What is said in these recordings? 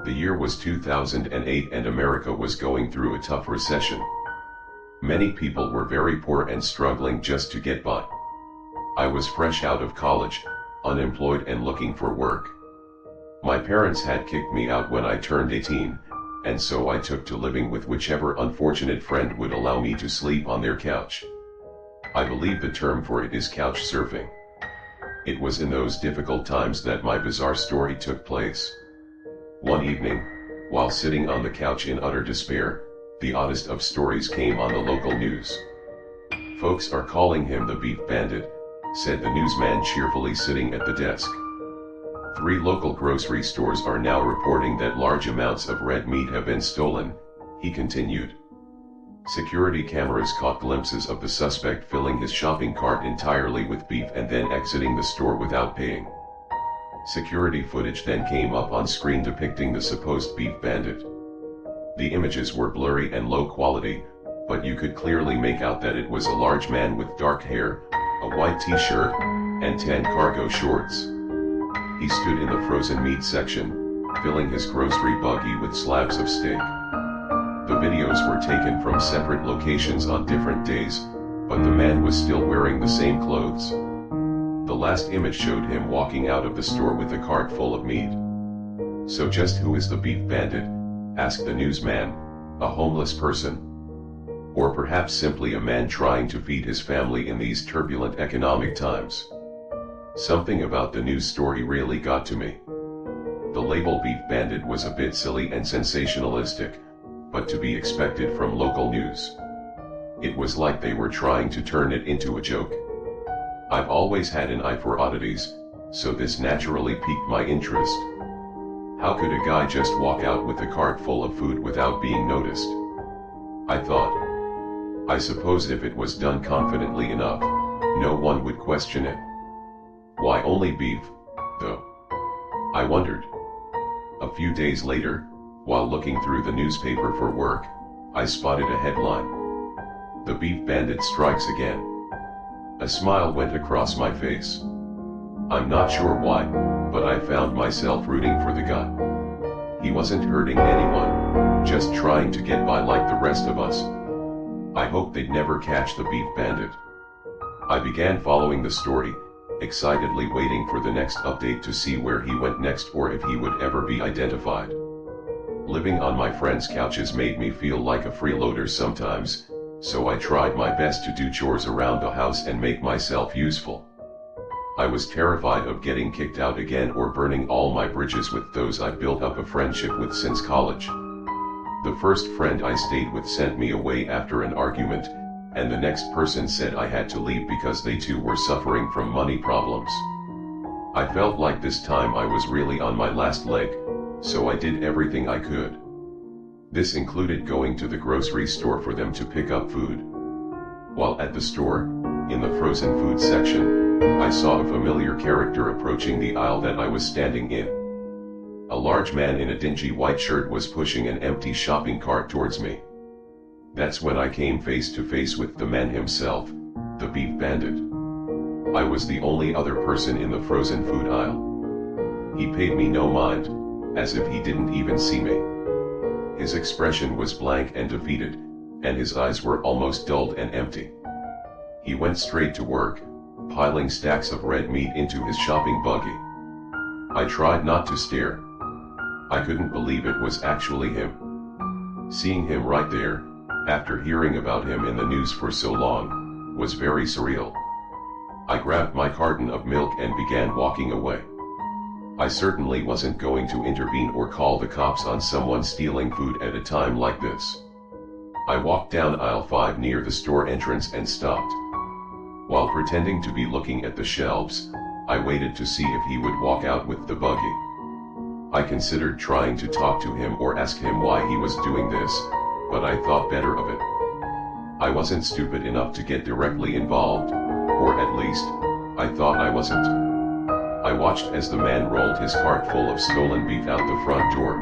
The year was 2008 and America was going through a tough recession. Many people were very poor and struggling just to get by. I was fresh out of college, unemployed and looking for work. My parents had kicked me out when I turned 18, and so I took to living with whichever unfortunate friend would allow me to sleep on their couch. I believe the term for it is couch surfing. It was in those difficult times that my bizarre story took place. One evening, while sitting on the couch in utter despair, the oddest of stories came on the local news. "Folks are calling him the Beef Bandit," said the newsman cheerfully sitting at the desk. "3 local grocery stores are now reporting that large amounts of red meat have been stolen," he continued. Security cameras caught glimpses of the suspect filling his shopping cart entirely with beef and then exiting the store without paying. Security footage then came up on screen depicting the supposed beef bandit. The images were blurry and low quality, but you could clearly make out that it was a large man with dark hair, a white t-shirt, and tan cargo shorts. He stood in the frozen meat section, filling his grocery buggy with slabs of steak. The videos were taken from separate locations on different days, but the man was still wearing the same clothes. The last image showed him walking out of the store with a cart full of meat. "So just who is the beef bandit?" asked the newsman. "A homeless person? Or perhaps simply a man trying to feed his family in these turbulent economic times?" Something about the news story really got to me. The label beef bandit was a bit silly and sensationalistic, but to be expected from local news. It was like they were trying to turn it into a joke. I've always had an eye for oddities, so this naturally piqued my interest. How could a guy just walk out with a cart full of food without being noticed? I thought. I suppose if it was done confidently enough, no one would question it. Why only beef, though? I wondered. A few days later, while looking through the newspaper for work, I spotted a headline. "The Beef Bandit Strikes Again." A smile went across my face. I'm not sure why, but I found myself rooting for the guy. He wasn't hurting anyone, just trying to get by like the rest of us. I hoped they'd never catch the Beef Bandit. I began following the story, excitedly waiting for the next update to see where he went next or if he would ever be identified. Living on my friends' couches made me feel like a freeloader sometimes, so I tried my best to do chores around the house and make myself useful. I was terrified of getting kicked out again or burning all my bridges with those I've built up a friendship with since college. The first friend I stayed with sent me away after an argument, and the next person said I had to leave because they too were suffering from money problems. I felt like this time I was really on my last leg, so I did everything I could. This included going to the grocery store for them to pick up food. While at the store, in the frozen food section, I saw a familiar character approaching the aisle that I was standing in. A large man in a dingy white shirt was pushing an empty shopping cart towards me. That's when I came face to face with the man himself, the Beef Bandit. I was the only other person in the frozen food aisle. He paid me no mind, as if he didn't even see me. His expression was blank and defeated, and his eyes were almost dulled and empty. He went straight to work, piling stacks of red meat into his shopping buggy. I tried not to stare. I couldn't believe it was actually him. Seeing him right there, after hearing about him in the news for so long, was very surreal. I grabbed my carton of milk and began walking away. I certainly wasn't going to intervene or call the cops on someone stealing food at a time like this. I walked down aisle 5 near the store entrance and stopped. While pretending to be looking at the shelves, I waited to see if he would walk out with the buggy. I considered trying to talk to him or ask him why he was doing this, but I thought better of it. I wasn't stupid enough to get directly involved, or at least, I thought I wasn't. I watched as the man rolled his cart full of stolen beef out the front door.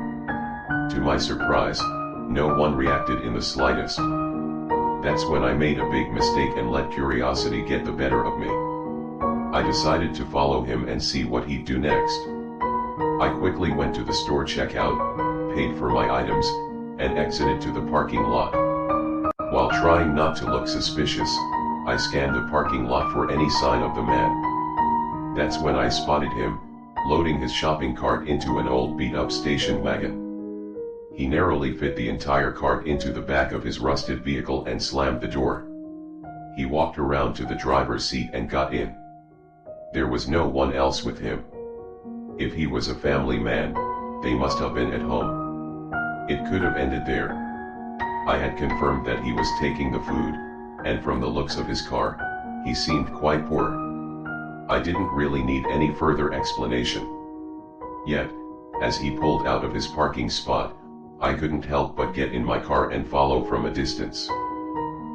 To my surprise, no one reacted in the slightest. That's when I made a big mistake and let curiosity get the better of me. I decided to follow him and see what he'd do next. I quickly went to the store checkout, paid for my items, and exited to the parking lot. While trying not to look suspicious, I scanned the parking lot for any sign of the man. That's when I spotted him, loading his shopping cart into an old beat-up station wagon. He narrowly fit the entire cart into the back of his rusted vehicle and slammed the door. He walked around to the driver's seat and got in. There was no one else with him. If he was a family man, they must have been at home. It could have ended there. I had confirmed that he was taking the food, and from the looks of his car, he seemed quite poor. I didn't really need any further explanation. Yet, as he pulled out of his parking spot, I couldn't help but get in my car and follow from a distance.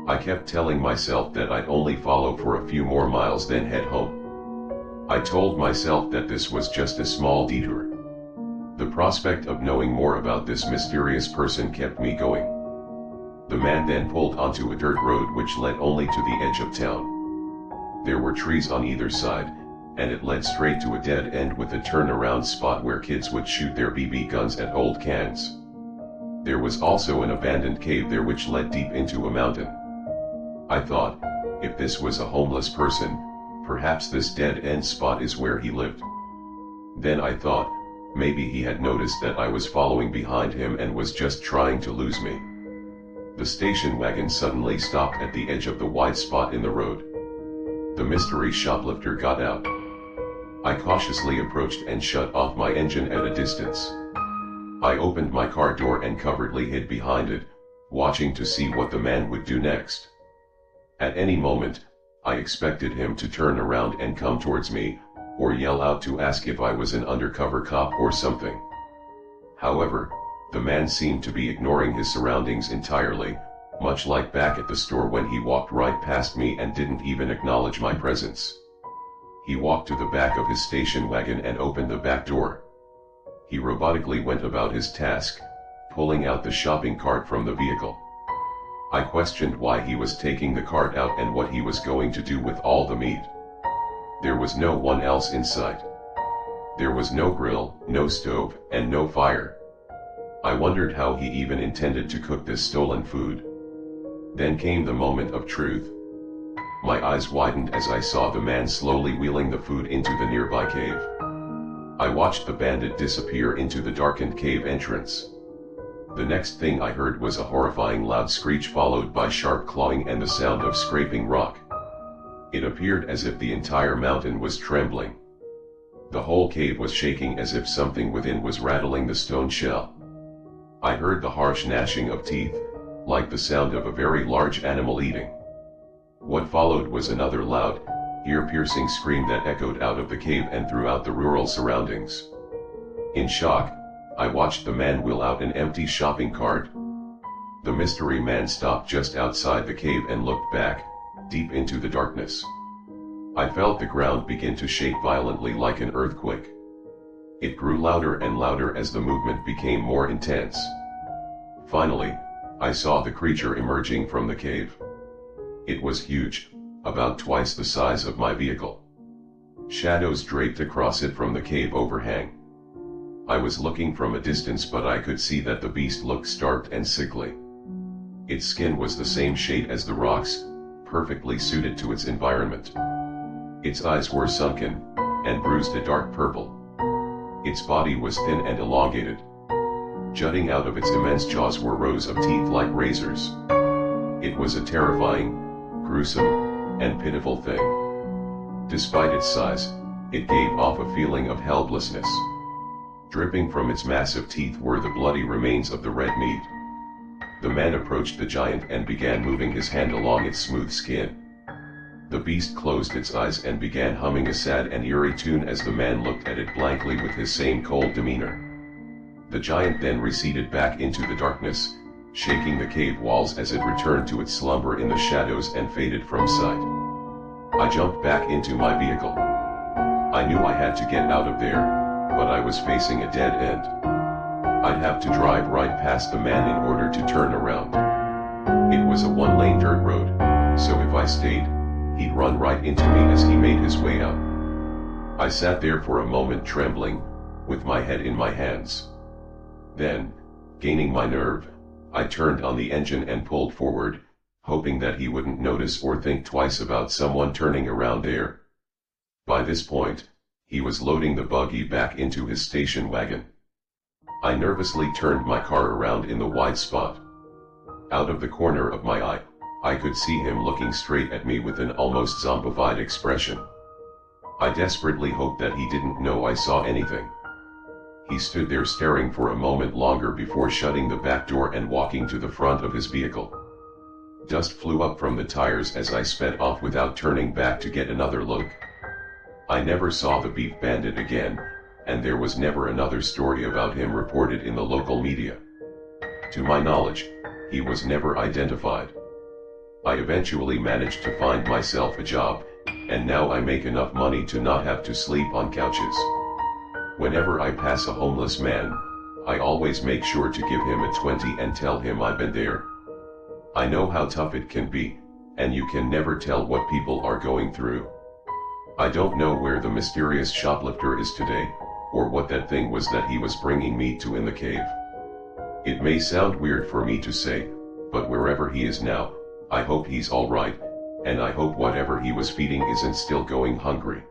I kept telling myself that I'd only follow for a few more miles then head home. I told myself that this was just a small detour. The prospect of knowing more about this mysterious person kept me going. The man then pulled onto a dirt road which led only to the edge of town. There were trees on either side, and it led straight to a dead end with a turnaround spot where kids would shoot their BB guns at old cans. There was also an abandoned cave there which led deep into a mountain. I thought, if this was a homeless person, perhaps this dead-end spot is where he lived. Then I thought, maybe he had noticed that I was following behind him and was just trying to lose me. The station wagon suddenly stopped at the edge of the wide spot in the road. The mystery shoplifter got out. I cautiously approached and shut off my engine at a distance. I opened my car door and covertly hid behind it, watching to see what the man would do next. At any moment, I expected him to turn around and come towards me, or yell out to ask if I was an undercover cop or something. However, the man seemed to be ignoring his surroundings entirely, much like back at the store when he walked right past me and didn't even acknowledge my presence. He walked to the back of his station wagon and opened the back door. He robotically went about his task, pulling out the shopping cart from the vehicle. I questioned why he was taking the cart out and what he was going to do with all the meat. There was no one else in sight. There was no grill, no stove, and no fire. I wondered how he even intended to cook this stolen food. Then came the moment of truth. My eyes widened as I saw the man slowly wheeling the food into the nearby cave. I watched the bandit disappear into the darkened cave entrance. The next thing I heard was a horrifying loud screech followed by sharp clawing and the sound of scraping rock. It appeared as if the entire mountain was trembling. The whole cave was shaking as if something within was rattling the stone shell. I heard the harsh gnashing of teeth, like the sound of a very large animal eating. What followed was another loud, ear-piercing scream that echoed out of the cave and throughout the rural surroundings. In shock, I watched the man wheel out an empty shopping cart. The mystery man stopped just outside the cave and looked back, deep into the darkness. I felt the ground begin to shake violently like an earthquake. It grew louder and louder as the movement became more intense. Finally, I saw the creature emerging from the cave. It was huge, about twice the size of my vehicle. Shadows draped across it from the cave overhang. I was looking from a distance, but I could see that the beast looked starved and sickly. Its skin was the same shade as the rocks, perfectly suited to its environment. Its eyes were sunken, and bruised a dark purple. Its body was thin and elongated. Jutting out of its immense jaws were rows of teeth like razors. It was a terrifying, gruesome, and pitiful thing. Despite its size, it gave off a feeling of helplessness. Dripping from its massive teeth were the bloody remains of the red meat. The man approached the giant and began moving his hand along its smooth skin. The beast closed its eyes and began humming a sad and eerie tune as the man looked at it blankly with his same cold demeanor. The giant then receded back into the darkness, shaking the cave walls as it returned to its slumber in the shadows and faded from sight. I jumped back into my vehicle. I knew I had to get out of there, but I was facing a dead end. I'd have to drive right past the man in order to turn around. It was a one-lane dirt road, so if I stayed, he'd run right into me as he made his way out. I sat there for a moment trembling, with my head in my hands. Then, Gaining my nerve, I turned on the engine and pulled forward, hoping that he wouldn't notice or think twice about someone turning around there. By this point, he was loading the buggy back into his station wagon. I nervously turned my car around in the wide spot. Out of the corner of my eye, I could see him looking straight at me with an almost zombified expression. I desperately hoped that he didn't know I saw anything. He stood there staring for a moment longer before shutting the back door and walking to the front of his vehicle. Dust flew up from the tires as I sped off without turning back to get another look. I never saw the Beef Bandit again, and there was never another story about him reported in the local media. To my knowledge, he was never identified. I eventually managed to find myself a job, and now I make enough money to not have to sleep on couches. Whenever I pass a homeless man, I always make sure to give him a 20 and tell him I've been there. I know how tough it can be, and you can never tell what people are going through. I don't know where the mysterious shoplifter is today, or what that thing was that he was bringing me to in the cave. It may sound weird for me to say, but wherever he is now, I hope he's alright, and I hope whatever he was feeding isn't still going hungry.